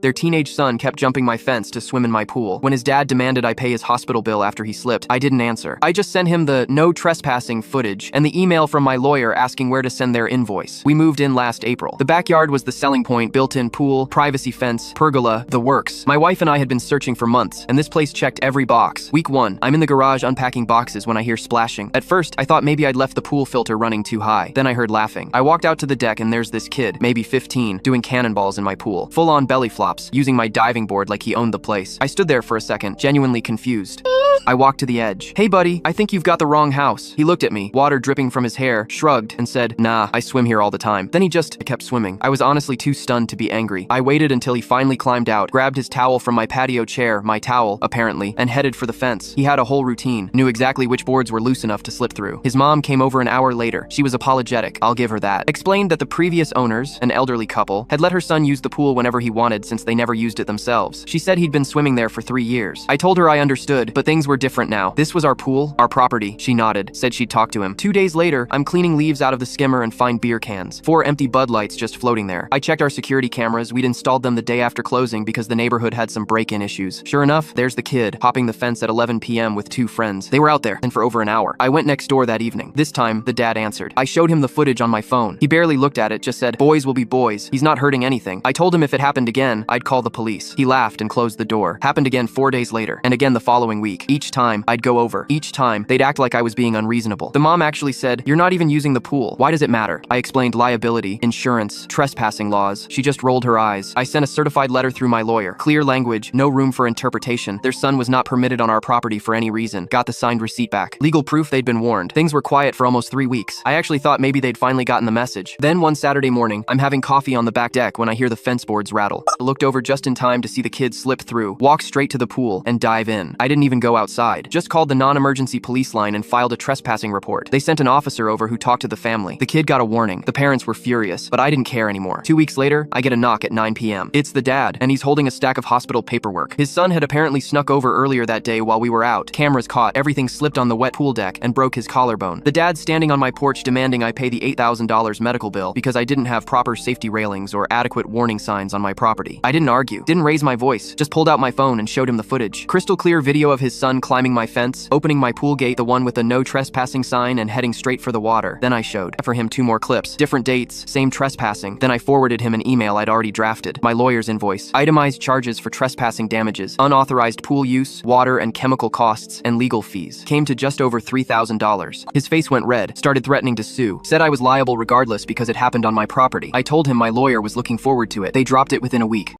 Their teenage son kept jumping my fence to swim in my pool. When his dad demanded I pay his hospital bill after he slipped, I didn't answer. I just sent him the no trespassing footage and the email from my lawyer asking where to send their invoice. We moved in last April. The backyard was the selling point: built-in pool, privacy fence, pergola, the works. My wife and I had been searching for months, and this place checked every box. Week 1, I'm in the garage unpacking boxes when I hear splashing. At first, I thought maybe I'd left the pool filter running too high. Then I heard laughing. I walked out to the deck and there's this kid, maybe 15, doing cannonballs in my pool. Full-on belly flops, using my diving board like he owned the place. I stood there for a second, genuinely confused. I walked to the edge. "Hey buddy, I think you've got the wrong house." He looked at me, water dripping from his hair, shrugged, and said, "Nah, I swim here all the time." Then he just kept swimming. I was honestly too stunned to be angry. I waited until he finally climbed out, grabbed his towel from my patio chair, my towel, apparently, and headed for the fence. He had a whole routine, knew exactly which boards were loose enough to slip through. His mom came over an hour later. She was apologetic, I'll give her that. Explained that the previous owners, an elderly couple, had let her son use the pool whenever he wanted since they never used it themselves. She said he'd been swimming there for 3 years. I told her I understood, but things were different now. This was our pool, our property. She nodded, said she'd talk to him. 2 days later, I'm cleaning leaves out of the skimmer and find beer cans. 4 empty Bud Lights just floating there. I checked our security cameras. We'd installed them the day after closing because the neighborhood had some break-in issues. Sure enough, there's the kid, hopping the fence at 11 p.m. with 2 friends. They were out there, and for over an hour. I went next door that evening. This time, the dad answered. I showed him the footage on my phone. He barely looked at it, just said, "Boys will be boys. He's not hurting anything." I told him if it happened again, I'd call the police. He laughed and closed the door. Happened again 4 days later, and again the following week. Each time, I'd go over. Each time, they'd act like I was being unreasonable. The mom actually said, "You're not even using the pool. Why does it matter?" I explained liability, insurance, trespassing laws. She just rolled her eyes. I sent a certified letter through my lawyer. Clear language, no room for interpretation. Their son was not permitted on our property for any reason. Got the signed receipt back. Legal proof they'd been warned. Things were quiet for almost 3 weeks. I actually thought maybe they'd finally gotten the message. Then one Saturday morning, I'm having coffee on the back deck when I hear the fence boards rattle. I looked over just in time to see the kid slip through, walk straight to the pool, and dive in. I didn't even go outside. Just called the non-emergency police line and filed a trespassing report. They sent an officer over who talked to the family. The kid got a warning. The parents were furious, but I didn't care anymore. 2 weeks later, I get a knock at 9 p.m. It's the dad, and he's holding a stack of hospital paperwork. His son had apparently snuck over earlier that day while we were out. Cameras caught. Everything slipped on the wet pool deck and broke his collarbone. The dad's standing on my porch demanding I pay the $8,000 medical bill because I didn't have proper safety railings or adequate warning signs on my property. I didn't argue, didn't raise my voice, just pulled out my phone and showed him the footage. Crystal clear video of his son climbing my fence, opening my pool gate, the one with the no trespassing sign, and heading straight for the water. Then I showed for him 2 more clips, different dates, same trespassing. Then I forwarded him an email I'd already drafted, my lawyer's invoice, itemized charges for trespassing damages, unauthorized pool use, water and chemical costs, and legal fees. Came to just over $3,000. His face went red, started threatening to sue, said I was liable regardless because it happened on my property. I told him my lawyer was looking forward to it. They dropped it within a week.